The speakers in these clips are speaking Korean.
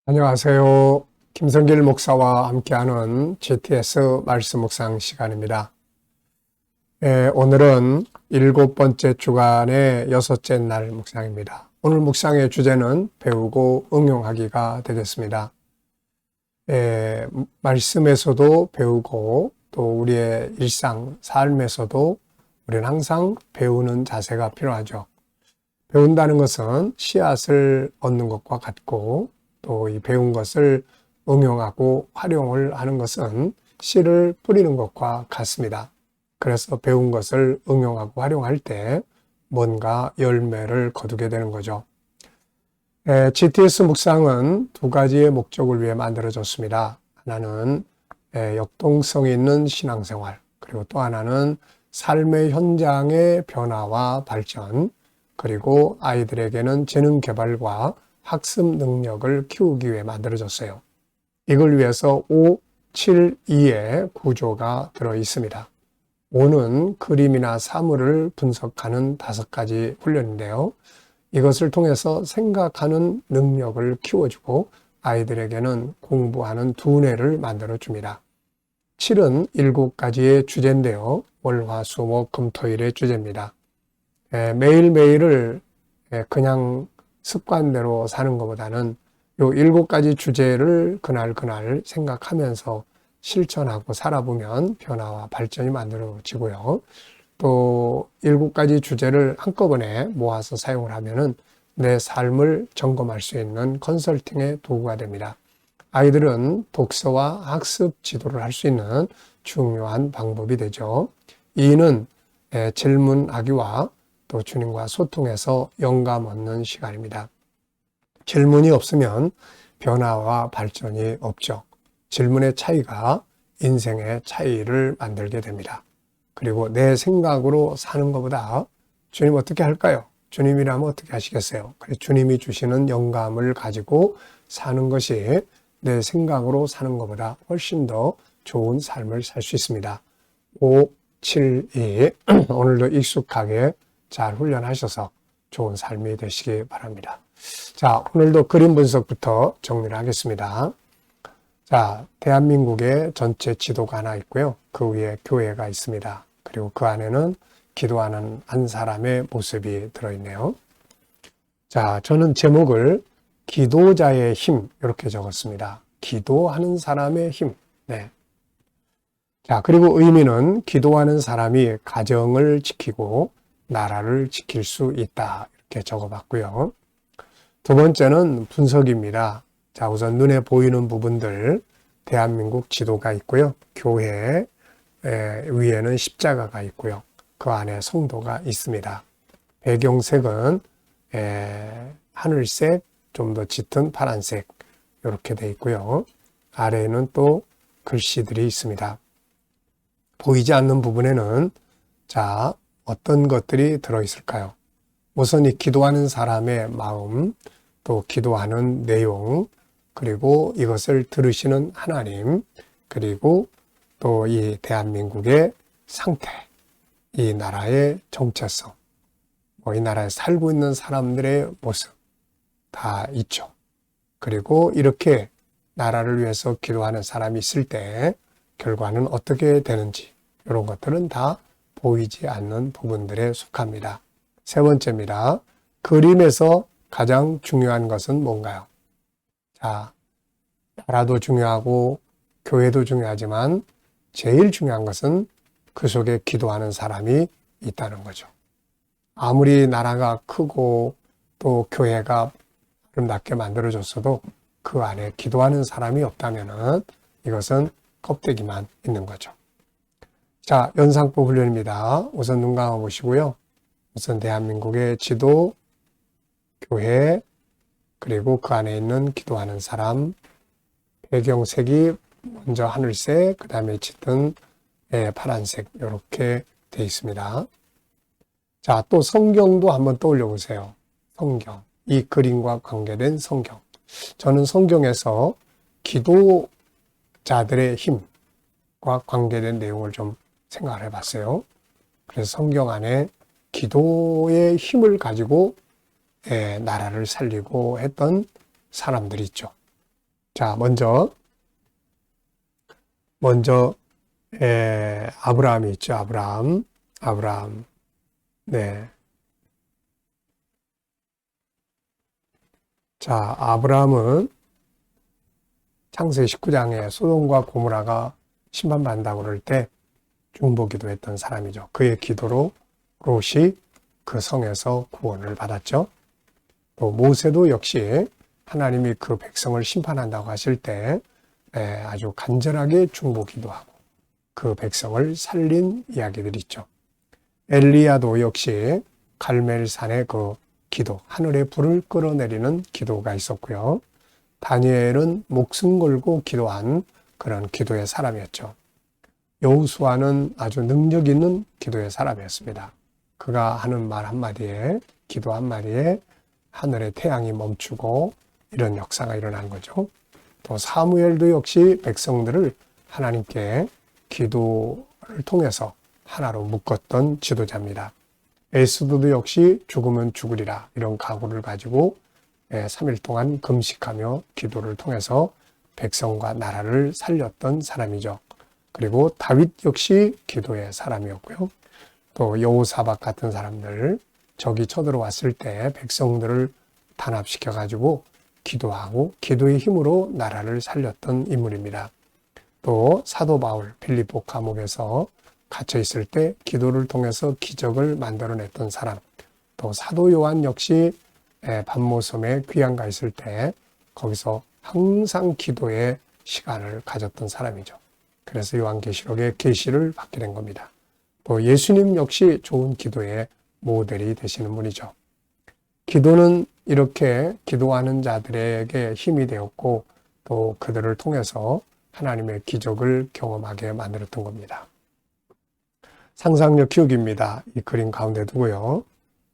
안녕하세요. 김성길 목사와 함께하는 GTS 말씀 묵상 시간입니다. 오늘은 7번째 주간의 6째 날 묵상입니다. 오늘 묵상의 주제는 배우고 응용하기가 되겠습니다. 말씀에서도 배우고 또 우리의 일상, 삶에서도 우리는 항상 배우는 자세가 필요하죠. 배운다는 것은 씨앗을 얻는 것과 같고 또 이 배운 것을 응용하고 활용을 하는 것은 씨를 뿌리는 것과 같습니다. 그래서 배운 것을 응용하고 활용할 때 뭔가 열매를 거두게 되는 거죠. GTS 묵상은 두 가지의 목적을 위해 만들어졌습니다. 하나는 역동성이 있는 신앙생활, 그리고 또 하나는 삶의 현장의 변화와 발전, 그리고 아이들에게는 재능 개발과 학습 능력을 키우기 위해 만들어졌어요. 이걸 위해서 5, 7, 2의 구조가 들어 있습니다. 5는 그림이나 사물을 분석하는 5가지 훈련인데요. 이것을 통해서 생각하는 능력을 키워주고 아이들에게는 공부하는 두뇌를 만들어줍니다. 7은 7가지의 주제인데요. 월, 화, 수, 목, 금, 토일의 주제입니다. 매일매일을 그냥 습관대로 사는 것보다는 요 7가지 주제를 그날 생각하면서 실천하고 살아보면 변화와 발전이 만들어지고요. 또 7가지 주제를 한꺼번에 모아서 사용을 하면은 내 삶을 점검할 수 있는 컨설팅의 도구가 됩니다. 아이들은 독서와 학습 지도를 할 수 있는 중요한 방법이 되죠. 2는 질문하기와 또 주님과 소통해서 영감 얻는 시간입니다. 질문이 없으면 변화와 발전이 없죠. 질문의 차이가 인생의 차이를 만들게 됩니다. 그리고 내 생각으로 사는 것보다 주님 어떻게 할까요? 주님이라면 어떻게 하시겠어요? 그래서 주님이 주시는 영감을 가지고 사는 것이 내 생각으로 사는 것보다 훨씬 더 좋은 삶을 살 수 있습니다. 5, 7, 2 오늘도 익숙하게 잘 훈련하셔서 좋은 삶이 되시기 바랍니다. 자, 오늘도 그림 분석부터 정리를 하겠습니다. 자, 대한민국의 전체 지도가 하나 있고요. 그 위에 교회가 있습니다. 그리고 그 안에는 기도하는 한 사람의 모습이 들어있네요. 자, 저는 제목을 기도자의 힘 이렇게 적었습니다. 기도하는 사람의 힘. 네. 자, 그리고 의미는 기도하는 사람이 가정을 지키고 나라를 지킬 수 있다. 이렇게 적어봤고요. 두 번째는 분석입니다. 자, 우선 눈에 보이는 부분들, 대한민국 지도가 있고요. 교회 위에는 십자가가 있고요. 그 안에 성도가 있습니다. 배경색은 하늘색, 좀 더 짙은 파란색 이렇게 돼 있고요. 아래에는 또 글씨들이 있습니다. 보이지 않는 부분에는 자, 어떤 것들이 들어있을까요? 우선 이 기도하는 사람의 마음, 또 기도하는 내용, 그리고 이것을 들으시는 하나님, 그리고 또 이 대한민국의 상태, 이 나라의 정체성, 이 나라에 살고 있는 사람들의 모습 다 있죠. 그리고 이렇게 나라를 위해서 기도하는 사람이 있을 때 결과는 어떻게 되는지 이런 것들은 다 보이지 않는 부분들에 속합니다. 세 번째입니다. 그림에서 가장 중요한 것은 뭔가요? 자, 나라도 중요하고 교회도 중요하지만 제일 중요한 것은 그 속에 기도하는 사람이 있다는 거죠. 아무리 나라가 크고 또 교회가 아름답게 만들어졌어도 그 안에 기도하는 사람이 없다면 이것은 껍데기만 있는 거죠. 자, 연상법 훈련입니다. 우선 눈 감아 보시고요. 우선 대한민국의 지도, 교회, 그리고 그 안에 있는 기도하는 사람, 배경색이 먼저 하늘색, 그 다음에 짙은 파란색 이렇게 되어 있습니다. 자, 또 성경도 한번 떠올려 보세요. 성경, 이 그림과 관계된 성경. 저는 성경에서 기도자들의 힘과 관계된 내용을 좀 생각을 해봤어요. 그래서 성경 안에 기도의 힘을 가지고 나라를 살리고 했던 사람들이 있죠. 자, 먼저 아브라함이 있죠. 아브라함. 네. 자, 아브라함은 창세기 19장에 소돔과 고모라가 심판받는다고 그럴 때 중보기도 했던 사람이죠. 그의 기도로 롯이 그 성에서 구원을 받았죠. 또 모세도 역시 하나님이 그 백성을 심판한다고 하실 때 아주 간절하게 중보기도하고 그 백성을 살린 이야기들이 있죠. 엘리야도 역시 갈멜산의 그 기도, 하늘의 불을 끌어내리는 기도가 있었고요. 다니엘은 목숨 걸고 기도한 그런 기도의 사람이었죠. 여호수아는 아주 능력 있는 기도의 사람이었습니다. 그가 하는 말 한마디에, 기도 한마디에 하늘의 태양이 멈추고 이런 역사가 일어난 거죠. 또 사무엘도 역시 백성들을 하나님께 기도를 통해서 하나로 묶었던 지도자입니다. 에스더도 역시 죽으면 죽으리라 이런 각오를 가지고 3일 동안 금식하며 기도를 통해서 백성과 나라를 살렸던 사람이죠. 그리고 다윗 역시 기도의 사람이었고요. 또 여호사밧 같은 사람들, 적이 쳐들어왔을 때 백성들을 단합시켜 가지고 기도하고 기도의 힘으로 나라를 살렸던 인물입니다. 또 사도 바울 빌립보 감옥에서 갇혀 있을 때 기도를 통해서 기적을 만들어냈던 사람, 또 사도 요한 역시 반모섬에 귀양가 있을 때 거기서 항상 기도의 시간을 가졌던 사람이죠. 그래서 요한계시록의 계시를 받게 된 겁니다. 또 예수님 역시 좋은 기도의 모델이 되시는 분이죠. 기도는 이렇게 기도하는 자들에게 힘이 되었고 또 그들을 통해서 하나님의 기적을 경험하게 만들었던 겁니다. 상상력 키우기입니다. 이 그림 가운데 두고요.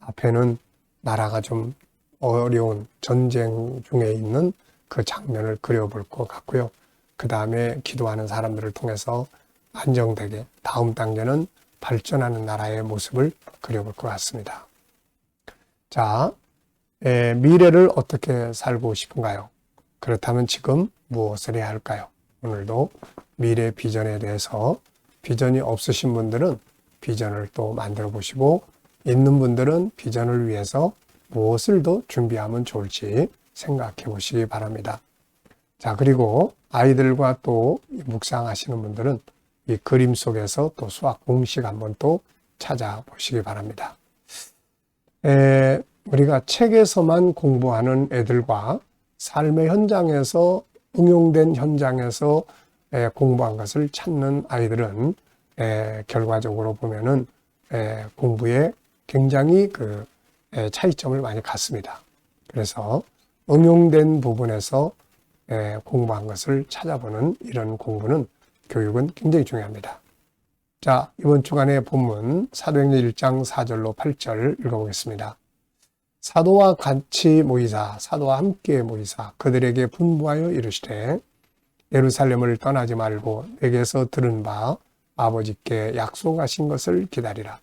앞에는 나라가 좀 어려운 전쟁 중에 있는 그 장면을 그려볼 것 같고요. 그 다음에 기도하는 사람들을 통해서 안정되게 다음 단계는 발전하는 나라의 모습을 그려볼 것 같습니다. 자, 미래를 어떻게 살고 싶은가요? 그렇다면 지금 무엇을 해야 할까요? 오늘도 미래 비전에 대해서 비전이 없으신 분들은 비전을 또 만들어 보시고 있는 분들은 비전을 위해서 무엇을 더 준비하면 좋을지 생각해 보시기 바랍니다. 자, 그리고 아이들과 또 묵상하시는 분들은 이 그림 속에서 또 수학 공식 한번 또 찾아보시기 바랍니다. 우리가 책에서만 공부하는 애들과 삶의 현장에서 응용된 현장에서 공부한 것을 찾는 아이들은 결과적으로 보면은 공부에 굉장히 그 차이점을 많이 갖습니다. 그래서 응용된 부분에서 공부한 것을 찾아보는 이런 공부는 교육은 굉장히 중요합니다. 자, 이번 주간의 본문 사도행전 1장 4절로 8절 읽어보겠습니다. 사도와 함께 모이사 그들에게 분부하여 이르시되 예루살렘을 떠나지 말고 내게서 들은 바 아버지께 약속하신 것을 기다리라.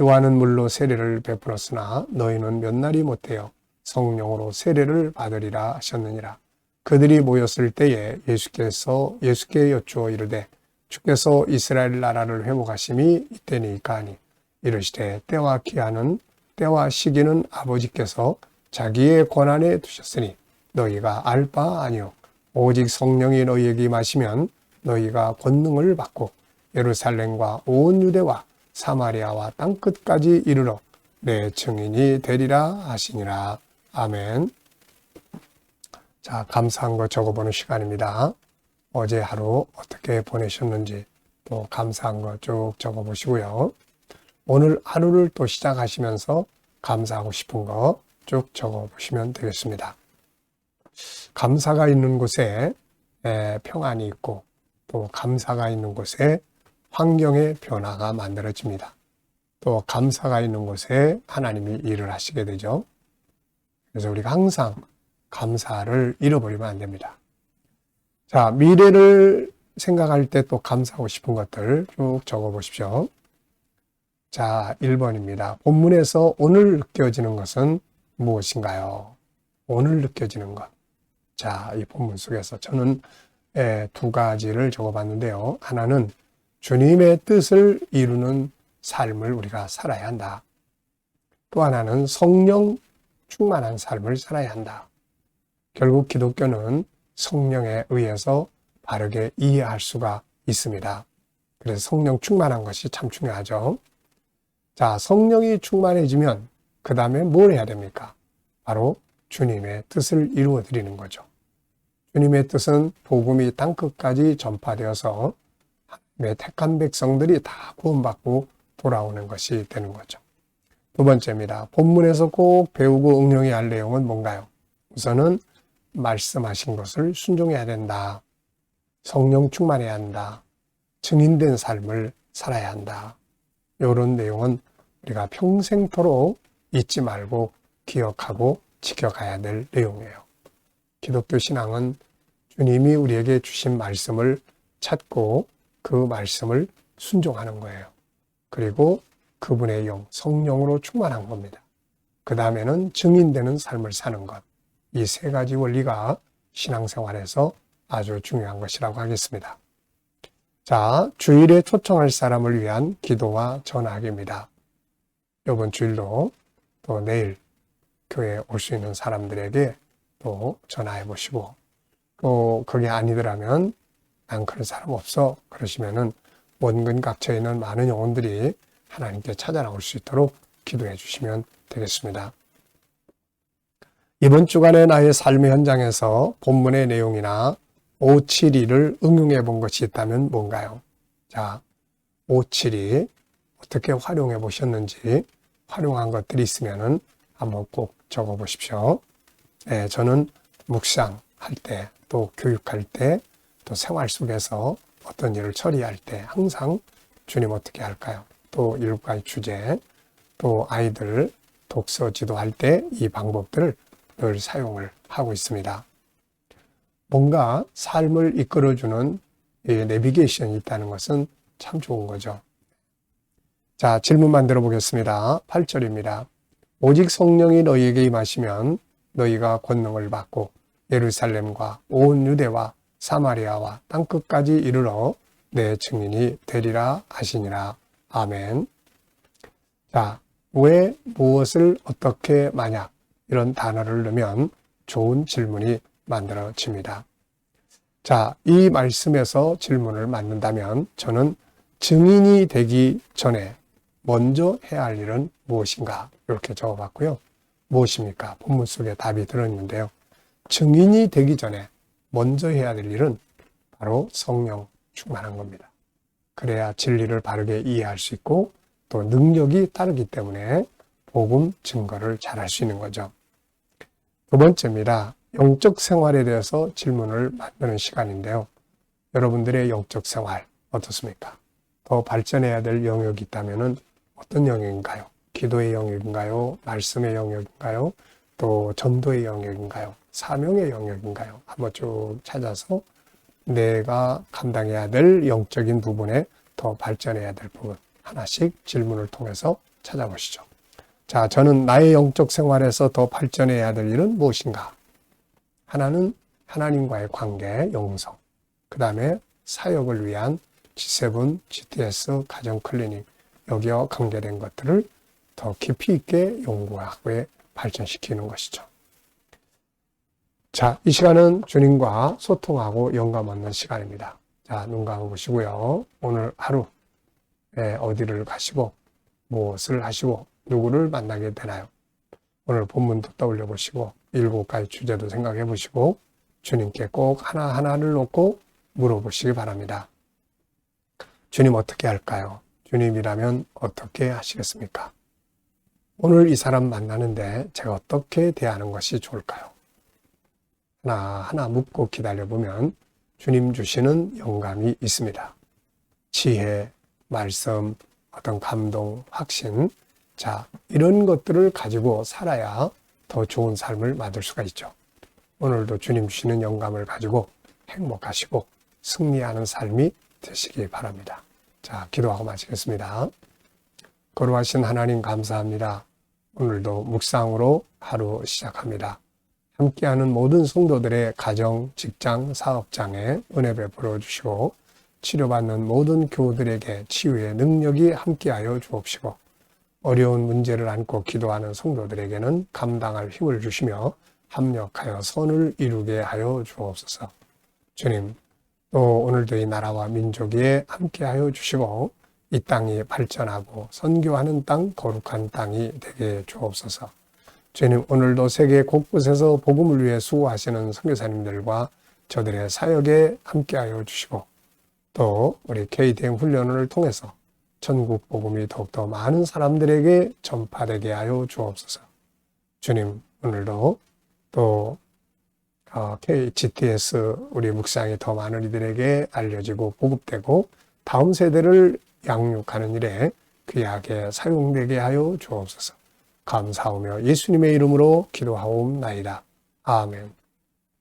요한은 물로 세례를 베풀었으나 너희는 몇 날이 못하여 성령으로 세례를 받으리라 하셨느니라. 그들이 모였을 때에 예수께 여쭈어 이르되 주께서 이스라엘 나라를 회복하심이 이때니까 하니 이르시되 때와 시기는 아버지께서 자기의 권한에 두셨으니 너희가 알 바 아니요 오직 성령이 너희에게 임하시면 너희가 권능을 받고 예루살렘과 온 유대와 사마리아와 땅끝까지 이르러 내 증인이 되리라 하시니라. 아멘. 자, 감사한 거 적어보는 시간입니다. 어제 하루 어떻게 보내셨는지 또 감사한 거 쭉 적어보시고요. 오늘 하루를 또 시작하시면서 감사하고 싶은 거 쭉 적어보시면 되겠습니다. 감사가 있는 곳에 평안이 있고 또 감사가 있는 곳에 환경의 변화가 만들어집니다. 또 감사가 있는 곳에 하나님이 일을 하시게 되죠. 그래서 우리가 항상 감사를 잃어버리면 안 됩니다. 자, 미래를 생각할 때 또 감사하고 싶은 것들 쭉 적어보십시오. 자, 1번입니다. 본문에서 오늘 느껴지는 것은 무엇인가요? 오늘 느껴지는 것. 자, 이 본문 속에서 저는 두 가지를 적어봤는데요. 하나는 주님의 뜻을 이루는 삶을 우리가 살아야 한다. 또 하나는 성령 충만한 삶을 살아야 한다. 결국 기독교는 성령에 의해서 바르게 이해할 수가 있습니다. 그래서 성령 충만한 것이 참 중요하죠. 자, 성령이 충만해지면 그 다음에 뭘 해야 됩니까? 바로 주님의 뜻을 이루어 드리는 거죠. 주님의 뜻은 복음이 땅끝까지 전파되어서 하나님의 택한 백성들이 다 구원받고 돌아오는 것이 되는 거죠. 두 번째입니다. 본문에서 꼭 배우고 응용해야 할 내용은 뭔가요? 우선은 말씀하신 것을 순종해야 된다. 성령 충만해야 한다. 증인된 삶을 살아야 한다. 이런 내용은 우리가 평생토록 잊지 말고 기억하고 지켜가야 될 내용이에요. 기독교 신앙은 주님이 우리에게 주신 말씀을 찾고 그 말씀을 순종하는 거예요. 그리고 그분의 영, 성령으로 충만한 겁니다. 그 다음에는 증인되는 삶을 사는 것. 이 세 가지 원리가 신앙생활에서 아주 중요한 것이라고 하겠습니다. 자, 주일에 초청할 사람을 위한 기도와 전화하기입니다. 이번 주일도 또 내일 교회에 올 수 있는 사람들에게 또 전화해 보시고, 또 그게 아니더라면 난 그런 사람 없어 그러시면은 원근 각처에 있는 많은 영혼들이 하나님께 찾아 나올 수 있도록 기도해 주시면 되겠습니다. 이번 주간의 나의 삶의 현장에서 본문의 내용이나 572를 응용해 본 것이 있다면 뭔가요? 자, 572 어떻게 활용해 보셨는지, 활용한 것들이 있으면은 한번 꼭 적어 보십시오. 네, 저는 묵상할 때, 또 교육할 때, 또 생활 속에서 어떤 일을 처리할 때 항상 주님 어떻게 할까요? 또 7가지 주제, 또 아이들 독서 지도할 때 이 방법들을 늘 사용을 하고 있습니다. 뭔가 삶을 이끌어주는 내비게이션이 있다는 것은 참 좋은 거죠. 자, 질문 만들어 보겠습니다. 8절입니다. 오직 성령이 너희에게 임하시면 너희가 권능을 받고 예루살렘과 온 유대와 사마리아와 땅끝까지 이르러 내 증인이 되리라 하시니라. 아멘. 자, 왜, 무엇을, 어떻게, 만약 이런 단어를 넣으면 좋은 질문이 만들어집니다. 자, 이 말씀에서 질문을 만든다면 저는 증인이 되기 전에 먼저 해야 할 일은 무엇인가 이렇게 적어봤고요. 무엇입니까? 본문 속에 답이 들어있는데요. 증인이 되기 전에 먼저 해야 될 일은 바로 성령 충만한 겁니다. 그래야 진리를 바르게 이해할 수 있고 또 능력이 따르기 때문에 복음 증거를 잘할 수 있는 거죠. 두 번째입니다. 영적 생활에 대해서 질문을 만드는 시간인데요. 여러분들의 영적 생활 어떻습니까? 더 발전해야 될 영역이 있다면 어떤 영역인가요? 기도의 영역인가요? 말씀의 영역인가요? 또 전도의 영역인가요? 사명의 영역인가요? 한번 쭉 찾아서 내가 감당해야 될 영적인 부분에 더 발전해야 될 부분 하나씩 질문을 통해서 찾아보시죠. 자, 저는 나의 영적 생활에서 더 발전해야 될 일은 무엇인가? 하나는 하나님과의 관계, 영성. 그 다음에 사역을 위한 G7, GTS, 가정 클리닉, 여기와 관계된 것들을 더 깊이 있게 연구하고 발전시키는 것이죠. 자, 이 시간은 주님과 소통하고 영감 얻는 시간입니다. 자, 눈 감으시고요. 오늘 하루 어디를 가시고 무엇을 하시고 누구를 만나게 되나요? 오늘 본문도 떠올려 보시고 7가지 주제도 생각해 보시고 주님께 꼭 하나하나를 놓고 물어보시기 바랍니다. 주님 어떻게 할까요? 주님이라면 어떻게 하시겠습니까? 오늘 이 사람 만나는데 제가 어떻게 대하는 것이 좋을까요? 하나하나 묻고 기다려보면 주님 주시는 영감이 있습니다. 지혜, 말씀, 어떤 감동, 확신, 자, 이런 것들을 가지고 살아야 더 좋은 삶을 만들 수가 있죠. 오늘도 주님 주시는 영감을 가지고 행복하시고 승리하는 삶이 되시기 바랍니다. 자, 기도하고 마치겠습니다. 거룩하신 하나님 감사합니다. 오늘도 묵상으로 하루 시작합니다. 함께하는 모든 성도들의 가정, 직장, 사업장에 은혜 베풀어 주시고 치료받는 모든 교우들에게 치유의 능력이 함께하여 주옵시고 어려운 문제를 안고 기도하는 성도들에게는 감당할 힘을 주시며 합력하여 선을 이루게 하여 주옵소서. 주님, 또 오늘도 이 나라와 민족에 함께하여 주시고 이 땅이 발전하고 선교하는 땅, 거룩한 땅이 되게 주옵소서. 주님, 오늘도 세계 곳곳에서 복음을 위해 수고하시는 선교사님들과 저들의 사역에 함께하여 주시고 또 우리 KDM 훈련을 통해서 전국 복음이 더욱더 많은 사람들에게 전파되게 하여 주옵소서. 주님, 오늘도 또 GTS 우리 묵상이 더 많은 이들에게 알려지고 보급되고 다음 세대를 양육하는 일에 귀하게 사용되게 하여 주옵소서. 감사하며 예수님의 이름으로 기도하옵나이다. 아멘.